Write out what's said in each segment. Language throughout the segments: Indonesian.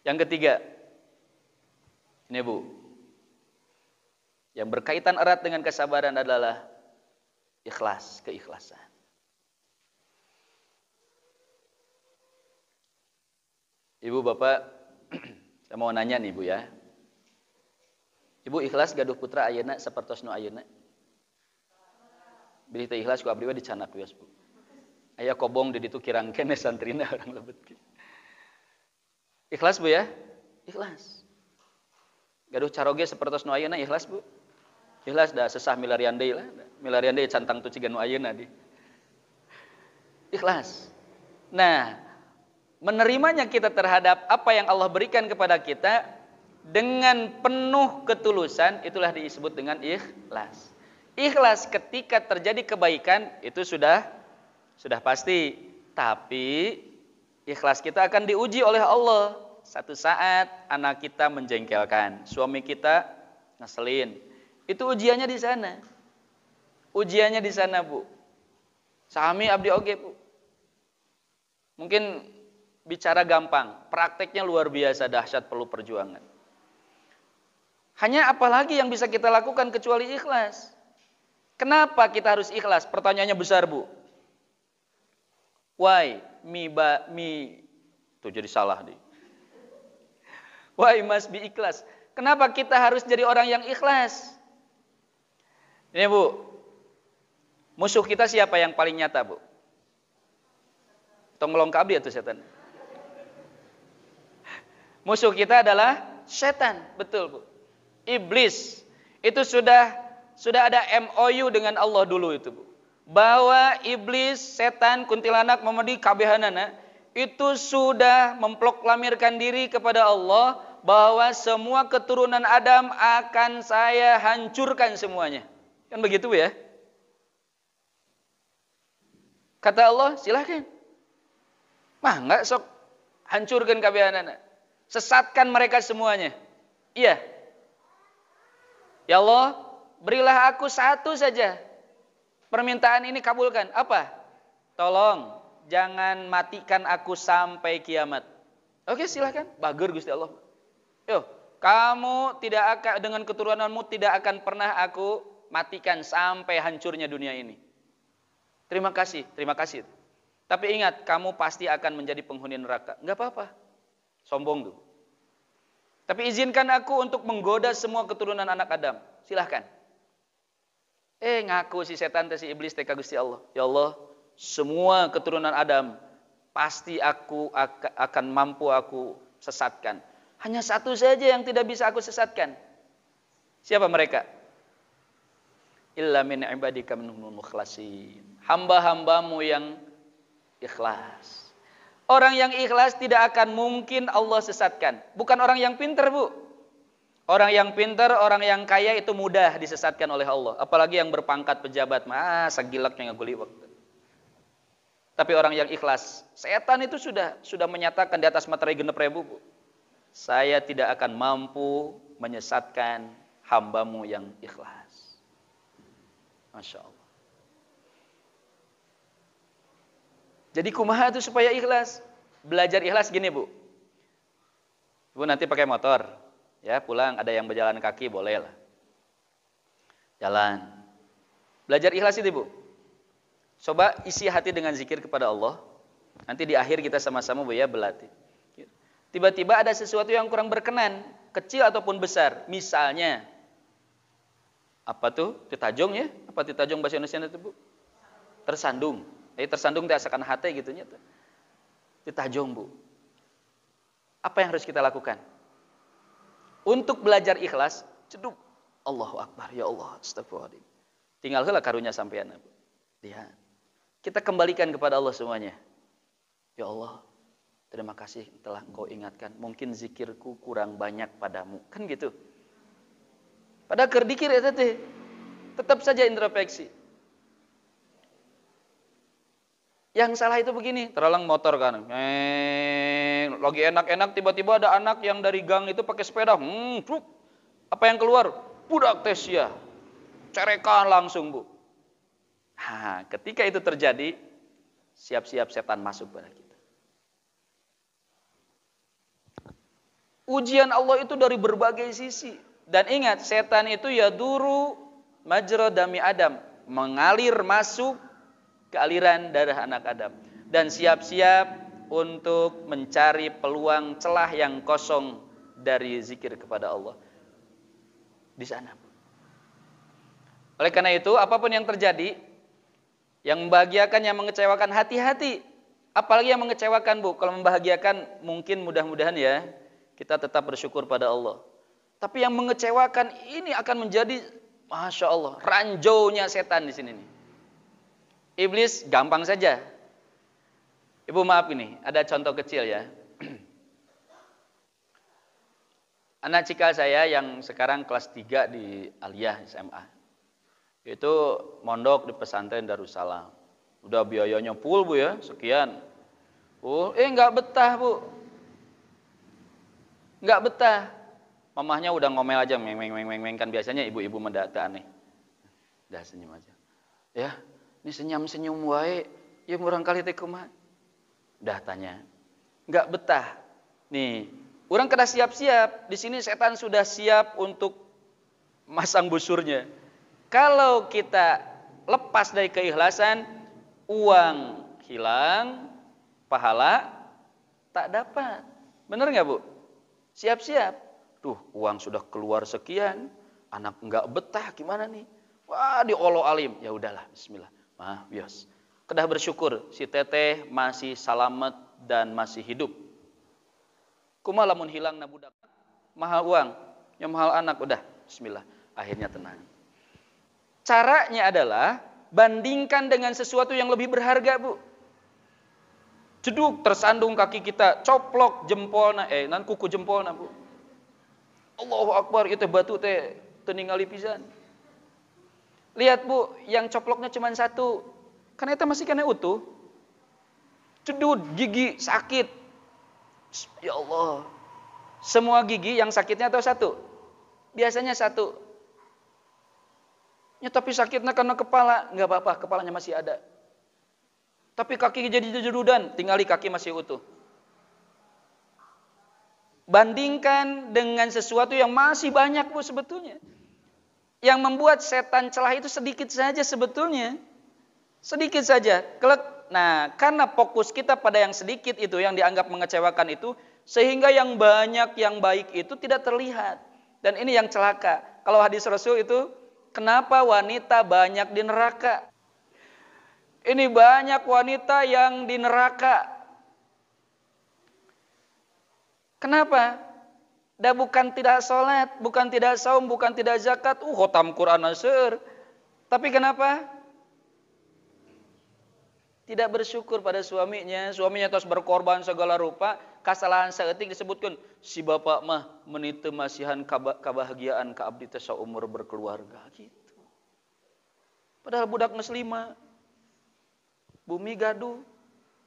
Yang ketiga, ini Bu, yang berkaitan erat dengan kesabaran adalah ikhlas, keikhlasan. Ibu, Bapak, saya mau nanya nih Bu ya. Ibu ikhlas gaduh putra ayeuna sapertos nu ayeuna? Beli teh ikhlas ku abdi we dicanak wios Bu. Aya kobong di ditu kirang kene santrina orang lebet. Ikhlas Bu ya? Ikhlas. Gaduh caroge sapertos nu ayeuna ikhlas Bu. Ikhlas dah sesah milarian deui lah. Milarian deui cantang tu ciga nu ayeuna di. Ikhlas. Nah, menerimanya kita terhadap apa yang Allah berikan kepada kita dengan penuh ketulusan, itulah disebut dengan ikhlas. Ikhlas ketika terjadi kebaikan itu sudah pasti, tapi ikhlas kita akan diuji oleh Allah. Satu saat anak kita menjengkelkan, suami kita ngeselin. Itu ujiannya di sana. Ujiannya di sana, Bu. Sami abdi oge, Bu. Mungkin bicara gampang, prakteknya luar biasa dahsyat, perlu perjuangan. Hanya apalagi yang bisa kita lakukan kecuali ikhlas. Kenapa kita harus ikhlas? Pertanyaannya besar, Bu. Why tuh jadi salah nih. Why must be ikhlas? Kenapa kita harus jadi orang yang ikhlas? Ini Bu, musuh kita siapa yang paling nyata Bu? Tong melong kabdi atuh setan. Musuh kita adalah setan, betul Bu. Iblis. Itu sudah ada MOU dengan Allah dulu itu Bu. Bahwa iblis, setan, kuntilanak, memedi kabehanana itu sudah memproklamirkan diri kepada Allah bahwa semua keturunan Adam akan saya hancurkan semuanya. Kan begitu Bu ya? Kata Allah, silahkan. Mah enggak sok hancurkan kabehanana. Sesatkan mereka semuanya. Iya. Ya Allah, berilah aku satu saja. Permintaan ini kabulkan. Apa? Tolong jangan matikan aku sampai kiamat. Oke, silahkan. Bager Gusti Allah. Yo, kamu tidak akan, dengan keturunanmu tidak akan pernah aku matikan sampai hancurnya dunia ini. Terima kasih. Tapi ingat, kamu pasti akan menjadi penghuni neraka. Enggak apa-apa. Sombong tuh. Tapi izinkan aku untuk menggoda semua keturunan anak Adam. Silahkan. Ngaku si setan si iblis teh ka Gusti Allah. Ya Allah, semua keturunan Adam pasti aku akan mampu aku sesatkan. Hanya satu saja yang tidak bisa aku sesatkan. Siapa mereka? Illa min ibadika minhumul mukhlasin. Hamba-hambamu yang ikhlas. Orang yang ikhlas tidak akan mungkin Allah sesatkan. Bukan orang yang pintar, Bu. Orang yang pintar, orang yang kaya itu mudah disesatkan oleh Allah. Apalagi yang berpangkat pejabat, masa gilaknya ngaguli waktu. Tapi orang yang ikhlas, setan itu sudah menyatakan di atas materai 6.000, Bu. Saya tidak akan mampu menyesatkan hambamu yang ikhlas. Masya Allah. Jadi kumaha itu supaya ikhlas? Belajar ikhlas gini Bu. Ibu nanti pakai motor, ya pulang ada yang berjalan kaki boleh lah. Jalan. Belajar ikhlas itu Bu. Coba isi hati dengan zikir kepada Allah. Nanti di akhir kita sama-sama Bu ya berlatih. Tiba-tiba ada sesuatu yang kurang berkenan, kecil ataupun besar. Misalnya, apa tuh? Titajong ya? Apa titajong bahasa Indonesia itu Bu? Tersandung. Tersandung teh asakan hate gitu nya. Ditajong Bu. Apa yang harus kita lakukan? Untuk belajar ikhlas, ceduk. Allahu Akbar, ya Allah, astagfirullahaladzim. Tinggal heula karunya sampean Bu. Lihat. Kita kembalikan kepada Allah semuanya. Ya Allah, terima kasih telah Engkau ingatkan. Mungkin zikirku kurang banyak padamu. Kan gitu. Pada keur dikir eta teh. Tetap saja introspeksi. Yang salah itu begini, terlalang motor kan. Lagi enak-enak tiba-tiba ada anak yang dari gang itu pakai sepeda. Apa yang keluar? Budak Tesya. Cerekan langsung Bu. Nah, ketika itu terjadi, siap-siap setan masuk pada kita. Ujian Allah itu dari berbagai sisi. Dan ingat, setan itu yaduru majra dami Adam, mengalir masuk ke aliran darah anak Adam. Dan siap-siap untuk mencari peluang celah yang kosong dari zikir kepada Allah di sana. Oleh karena itu, apapun yang terjadi, yang membahagiakan, yang mengecewakan, hati-hati. Apalagi yang mengecewakan, Bu. Kalau membahagiakan, mungkin mudah-mudahan ya, kita tetap bersyukur pada Allah. Tapi yang mengecewakan ini akan menjadi, Masya Allah, ranjaunya setan di sini nih. Iblis gampang saja. Ibu maaf ini, ada contoh kecil ya. Anak cikal saya yang sekarang kelas 3 di Aliyah SMA. Itu mondok di pesantren Darussalam. Udah biayanya full, Bu ya, sekian. Nggak betah, Bu. Nggak betah. Mamahnya udah ngomel aja, meng kan biasanya ibu-ibu mendata aneh. Udah senyum aja. Ya, ini senyum-senyum wae, ya barangkali teh kumaha. Udah tanya. Nggak betah. Nih, orang kena siap-siap. Di sini setan sudah siap untuk masang busurnya. Kalau kita lepas dari keikhlasan, uang hilang, pahala tak dapat. Benar nggak, Bu? Siap-siap. Tuh, uang sudah keluar sekian, anak nggak betah, gimana nih? Wah, diolo alim. Ya udahlah, bismillah. Bios. Kedah bersyukur si teteh masih selamat dan masih hidup. Kumaha lamun hilang na budak. Mahal uang, yang mahal anak, udah, bismillah. Akhirnya tenang. Caranya adalah bandingkan dengan sesuatu yang lebih berharga, Bu. Jeduk tersandung kaki kita, coplok jempolna, nan kuku jempolna, Bu. Allahu Akbar, itu batu teh teningali pisan. Lihat, Bu, yang coploknya cuma satu. Karena itu masih kena utuh. Cedut, gigi sakit. Ya Allah. Semua gigi yang sakitnya atau satu? Biasanya satu. Ya, tapi sakitnya karena kepala, enggak apa-apa, kepalanya masih ada. Tapi kaki jadi jerudan, tinggali kaki masih utuh. Bandingkan dengan sesuatu yang masih banyak, Bu, sebetulnya. Yang membuat setan celah itu sedikit saja sebetulnya. Sedikit saja. Nah, karena fokus kita pada yang sedikit itu, yang dianggap mengecewakan itu, sehingga yang banyak, yang baik itu tidak terlihat. Dan ini yang celaka. Kalau hadis Rasul itu, kenapa wanita banyak di neraka? Ini banyak wanita yang di neraka. Kenapa? Dah bukan tidak sholat, bukan tidak saum, bukan tidak zakat. Khotam Quran aseur. Tapi kenapa? Tidak bersyukur pada suaminya. Suaminya terus berkorban segala rupa. Kesalahan saeutik disebutkan. Si bapak mah menite masihan kebahagiaan ka abdi teh saumur berkeluarga. Gitu. Padahal budak muslimah. Bumi gaduh,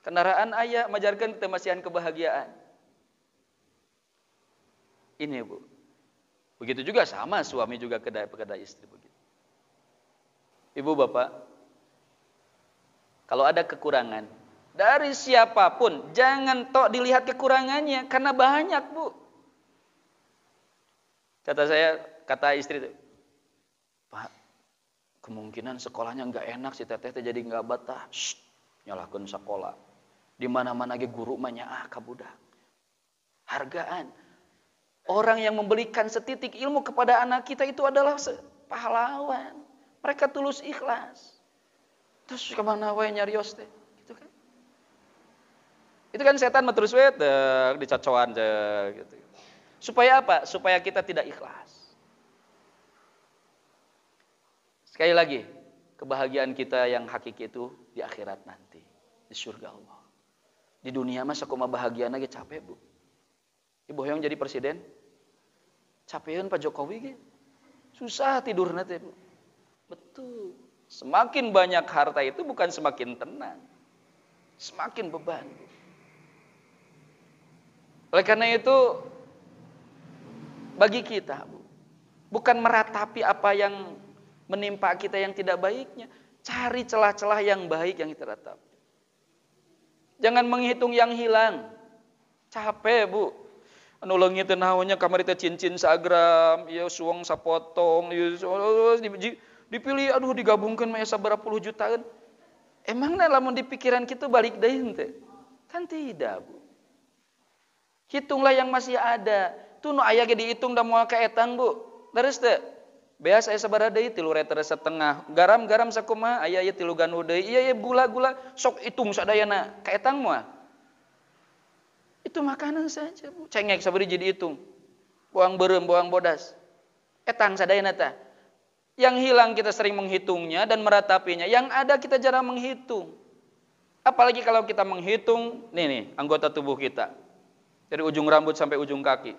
kendaraan ayah, majarkan temasihan kebahagiaan. Ini, Bu. Begitu juga sama suami juga kepada istri begitu. Ibu bapak, kalau ada kekurangan dari siapapun, jangan tok dilihat kekurangannya karena banyak, Bu. Kata istri, Pak, kemungkinan sekolahnya nggak enak si teteh jadi nggak betah. Nyalahkan sekolah. Di mana-mana ge guru mah nyaah ka budak. Hargaan. Orang yang memberikan setitik ilmu kepada anak kita itu adalah pahlawan. Mereka tulus ikhlas. Terus kemana wae nyarios teh? Gitu kan? Itu kan setan mah terus we dicacoan gitu. Supaya apa? Supaya kita tidak ikhlas. Sekali lagi, kebahagiaan kita yang hakiki itu di akhirat nanti, di surga Allah. Di dunia mah sakumaha bahagiana ge capek, Bu. Ibu hoyong jadi presiden, capeun Pak Jokowi ge. Susah tidurna teh, Bu. Betul. Semakin banyak harta itu bukan semakin tenang, semakin beban, Bu. Oleh karena itu, bagi kita, Bu, bukan meratapi apa yang menimpa kita yang tidak baiknya. Cari celah-celah yang baik yang kita ratapi. Jangan menghitung yang hilang. Capek, Bu. Anu leungit teh naonnya kamari teh cincin sagram, ieu suweng sapotong, ieu dipilih aduh digabungkeun mah sabaraha puluh jutaan. Emangna lamun di pikiran kitu balik deui henteu? Kan tidak, Bu. Hitunglah yang masih ada. Tuh nu aya ge dihitung da moal kaetan, Bu. Leres teu? Beas aya sabaraha deui? 3 liter setengah. Garam sakumaha? Aya 3 ganu deui. Iya gula sok hitung sadayana. Kaetan moal. Itu makanan saja, Bu. Cengek sabari jadi hitung. Buang beureum, buang bodas. Etang sadayana tah. Yang hilang kita sering menghitungnya dan meratapinya. Yang ada kita jarang menghitung. Apalagi kalau kita menghitung, nih anggota tubuh kita. Dari ujung rambut sampai ujung kaki.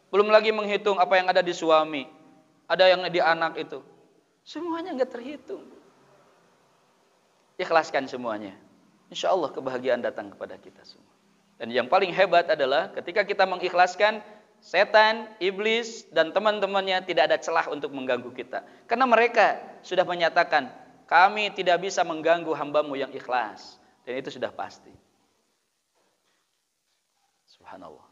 Belum lagi menghitung apa yang ada di suami. Ada yang di anak itu. Semuanya enggak terhitung. Ikhlaskan semuanya. Insya Allah kebahagiaan datang kepada kita semua. Dan yang paling hebat adalah ketika kita mengikhlaskan, setan, iblis, dan teman-temannya tidak ada celah untuk mengganggu kita. Karena mereka sudah menyatakan, kami tidak bisa mengganggu hambamu yang ikhlas. Dan itu sudah pasti. Subhanallah.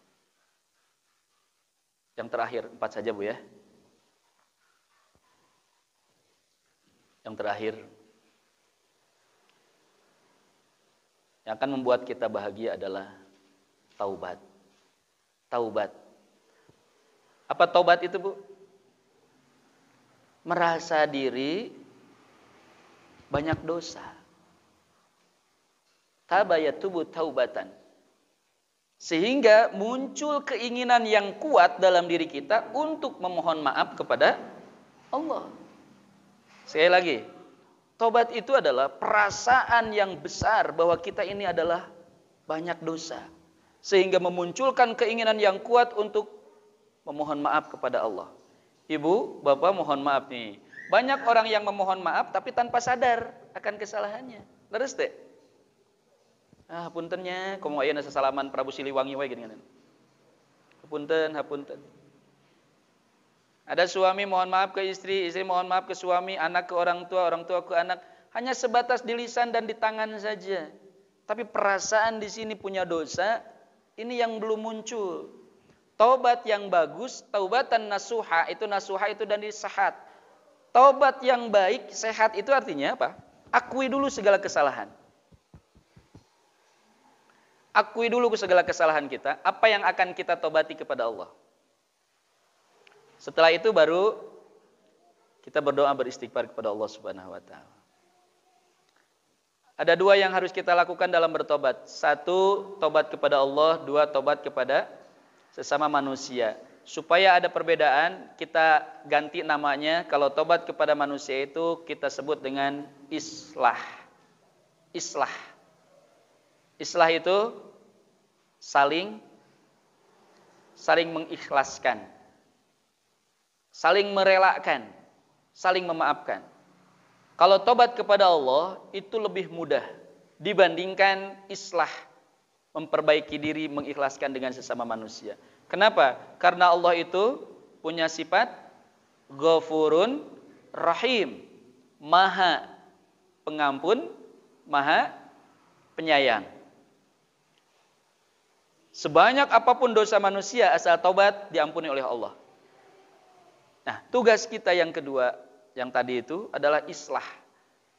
Yang terakhir, 4 saja, Bu ya. Yang terakhir, yang akan membuat kita bahagia adalah taubat. Taubat. Apa taubat itu, Bu? Merasa diri banyak dosa. Taba yatubu taubatan. Sehingga muncul keinginan yang kuat dalam diri kita untuk memohon maaf kepada Allah. Sekali lagi, taubat itu adalah perasaan yang besar bahwa kita ini adalah banyak dosa. Sehingga memunculkan keinginan yang kuat untuk memohon maaf kepada Allah. Ibu, Bapak mohon maaf nih. Banyak orang yang memohon maaf tapi tanpa sadar akan kesalahannya. Leres teh? Puntennya, komo aya nasa salaman Prabu Siliwangi wae gini. Hapunten. Ada suami mohon maaf ke istri mohon maaf ke suami, anak ke orang tua ke anak. Hanya sebatas di lisan dan di tangan saja. Tapi perasaan di sini punya dosa, ini yang belum muncul. Taubat yang bagus, taubatan nasuha itu dan disahat. Taubat yang baik, sehat itu artinya apa? Akui dulu segala kesalahan. Akui dulu segala kesalahan kita, apa yang akan kita taubati kepada Allah. Setelah itu baru kita berdoa beristighfar kepada Allah Subhanahu wa taala. Ada 2 yang harus kita lakukan dalam bertobat. 1, tobat kepada Allah, 2, tobat kepada sesama manusia. Supaya ada perbedaan, kita ganti namanya. Kalau tobat kepada manusia itu kita sebut dengan islah. Islah itu saling mengikhlaskan, saling merelakan, saling memaafkan. Kalau tobat kepada Allah itu lebih mudah dibandingkan islah, memperbaiki diri, mengikhlaskan dengan sesama manusia. Kenapa? Karena Allah itu punya sifat Ghafurun Rahim, Maha Pengampun, Maha Penyayang. Sebanyak apapun dosa manusia, asal taubat diampuni oleh Allah. Nah, tugas kita yang kedua, yang tadi itu adalah islah.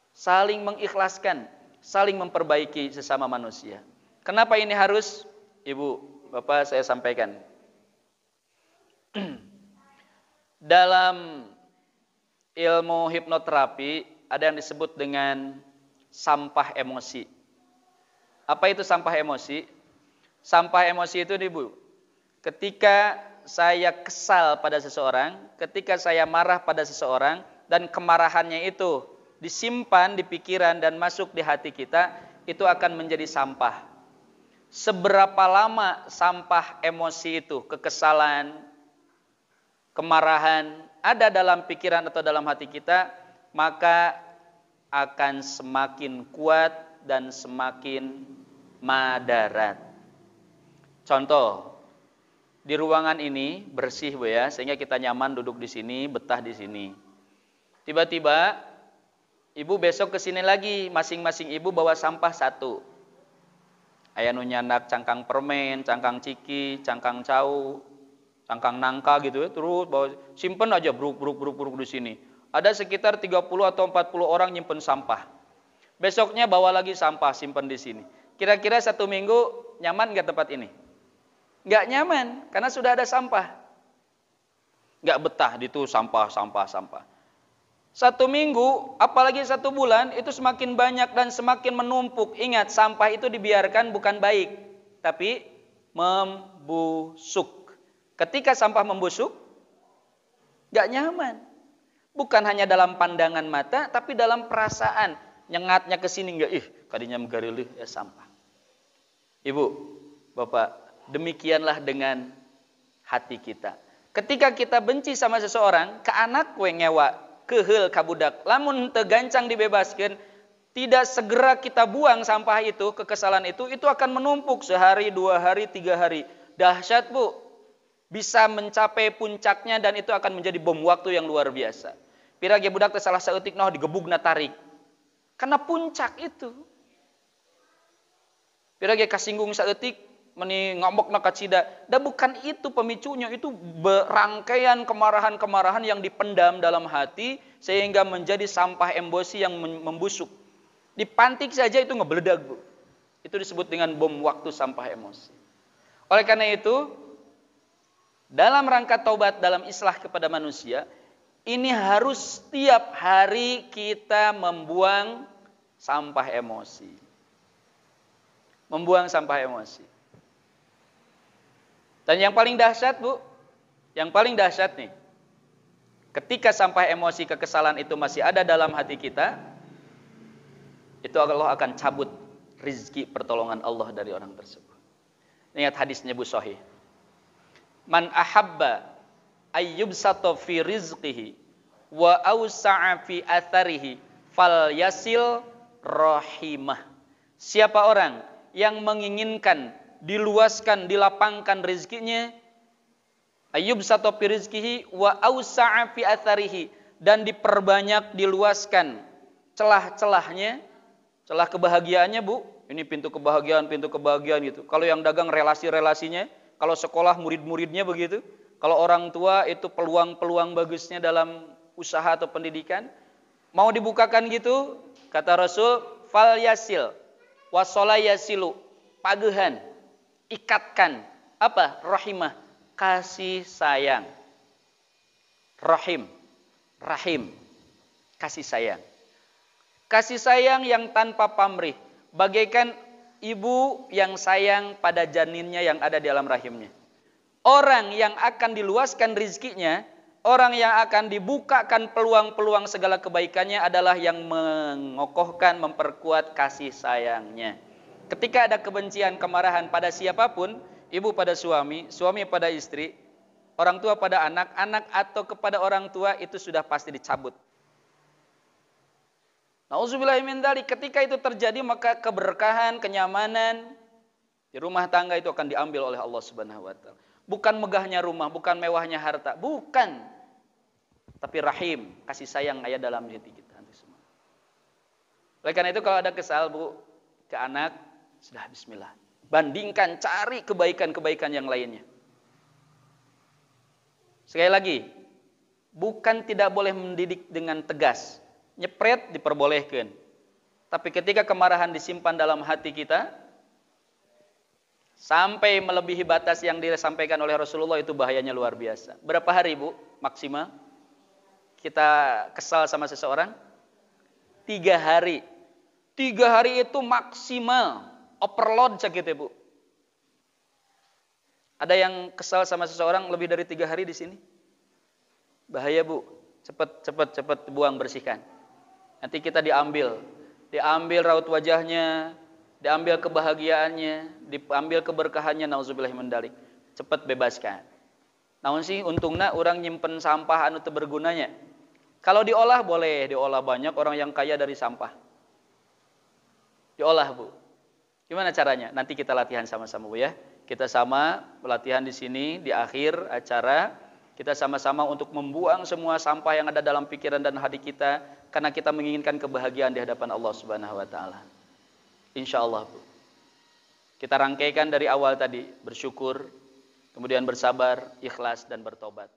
Saling mengikhlaskan, saling memperbaiki sesama manusia. Kenapa ini harus? Ibu, Bapak, saya sampaikan. Dalam ilmu hipnoterapi ada yang disebut dengan sampah emosi. Apa itu sampah emosi? Sampah emosi itu nih, Bu. Ketika saya kesal pada seseorang, ketika saya marah pada seseorang, dan kemarahannya itu disimpan di pikiran dan masuk di hati kita, itu akan menjadi sampah. Seberapa lama sampah emosi itu, kekesalan, kemarahan, ada dalam pikiran atau dalam hati kita, maka akan semakin kuat dan semakin madarat. Contoh, di ruangan ini bersih, Bu ya, sehingga kita nyaman duduk di sini, betah di sini. Tiba-tiba ibu besok ke sini lagi, masing-masing ibu bawa sampah 1. Aya nu nyandak cangkang permen, cangkang ciki, cangkang cau, cangkang nangka gitu ya, terus bawa simpen aja bruk di sini. Ada sekitar 30 atau 40 orang nyimpen sampah. Besoknya bawa lagi sampah simpen di sini. Kira-kira 1 minggu nyaman nggak tempat ini? Nggak nyaman karena sudah ada sampah. Nggak betah itu sampah. 1 minggu, apalagi 1 bulan, itu semakin banyak dan semakin menumpuk. Ingat, sampah itu dibiarkan bukan baik, tapi membusuk. Ketika sampah membusuk, gak nyaman. Bukan hanya dalam pandangan mata, tapi dalam perasaan. Nyengatnya ke sini enggak, kadinya megarilih ya sampah. Ibu, Bapak, demikianlah dengan hati kita. Ketika kita benci sama seseorang, ke anak we ngewa, keheul ka budak, lamun teu gancang dibebaskeun, tidak segera kita buang sampah itu, kekesalan itu akan menumpuk sehari, 2 hari, 3 hari. Dahsyat Bu, bisa mencapai puncaknya dan itu akan menjadi bom waktu yang luar biasa. Pirage budak teh salah saeutik noh digebugna tarik. Karena puncak itu. Pirage kasinggung saeutik meni ngomokna ka cida. Dan bukan itu pemicunya, itu berangkaian kemarahan-kemarahan yang dipendam dalam hati sehingga menjadi sampah emosi yang membusuk. Dipantik saja itu ngebeledak, Bu. Itu disebut dengan bom waktu sampah emosi. Oleh karena itu, dalam rangka taubat dalam islah kepada manusia, ini harus setiap hari kita membuang sampah emosi. Membuang sampah emosi. Dan yang paling dahsyat Bu, yang paling dahsyat nih, ketika sampah emosi kekesalan itu masih ada dalam hati kita, itu Allah akan cabut rizki pertolongan Allah dari orang tersebut. Ingat hadisnya Bu Sahih. Man ahabba ayyubsata fi rizqihi wa awsa'a fi atharihi fal yasil rahimah. Siapa orang yang menginginkan diluaskan, dilapangkan rezekinya, ayyubsata fi rizqihi wa awsa'a fi atharihi, dan diperbanyak, diluaskan celah-celahnya, celah kebahagiaannya Bu. Ini pintu kebahagiaan gitu. Kalau yang dagang relasi-relasinya, kalau sekolah murid-muridnya begitu, kalau orang tua itu peluang-peluang bagusnya dalam usaha atau pendidikan, mau dibukakan gitu, kata Rasul, fal yasil wasola yasilu, pagehan, ikatkan, apa? Rahimah, kasih sayang. Rahim, kasih sayang. Kasih sayang yang tanpa pamrih, bagaikan ibu yang sayang pada janinnya yang ada di dalam rahimnya. Orang yang akan diluaskan rizkinya, orang yang akan dibukakan peluang-peluang segala kebaikannya adalah yang mengokohkan, memperkuat kasih sayangnya. Ketika ada kebencian, kemarahan pada siapapun, ibu pada suami, suami pada istri, orang tua pada anak, anak atau kepada orang tua, itu sudah pasti dicabut. Nauzubillahi min dzalik, ketika itu terjadi maka keberkahan, kenyamanan di rumah tangga itu akan diambil oleh Allah Subhanahu wa taala. Bukan megahnya rumah, bukan mewahnya harta, bukan. Tapi rahim, kasih sayang ayat dalam hati kita nanti semua. Oleh karena itu kalau ada kesal Bu ke anak, sudah bismillah. Bandingkan, cari kebaikan-kebaikan yang lainnya. Sekali lagi, bukan tidak boleh mendidik dengan tegas. Nyepret diperbolehkan. Tapi ketika kemarahan disimpan dalam hati kita, sampai melebihi batas yang disampaikan oleh Rasulullah, itu bahayanya luar biasa. Berapa hari Bu maksimal kita kesal sama seseorang? 3 hari. 3 hari itu maksimal. Overload sakit ya Bu. Ada yang kesal sama seseorang lebih dari 3 hari di sini? Bahaya Bu. Cepat buang, bersihkan. Nanti kita diambil raut wajahnya, diambil kebahagiaannya, diambil keberkahannya, nauzubillahi min dzalik. Cepat bebaskan. Namun sih untungna orang nyimpen sampah anu teu bergunanya. Kalau diolah boleh, diolah, banyak orang yang kaya dari sampah. Diolah Bu. Gimana caranya? Nanti kita latihan sama-sama Bu ya. Kita sama pelatihan di sini di akhir acara. Kita sama-sama untuk membuang semua sampah yang ada dalam pikiran dan hati kita, karena kita menginginkan kebahagiaan di hadapan Allah Subhanahu wa taala. Insyaallah Bu. Kita rangkaikan dari awal tadi, bersyukur, kemudian bersabar, ikhlas dan bertobat.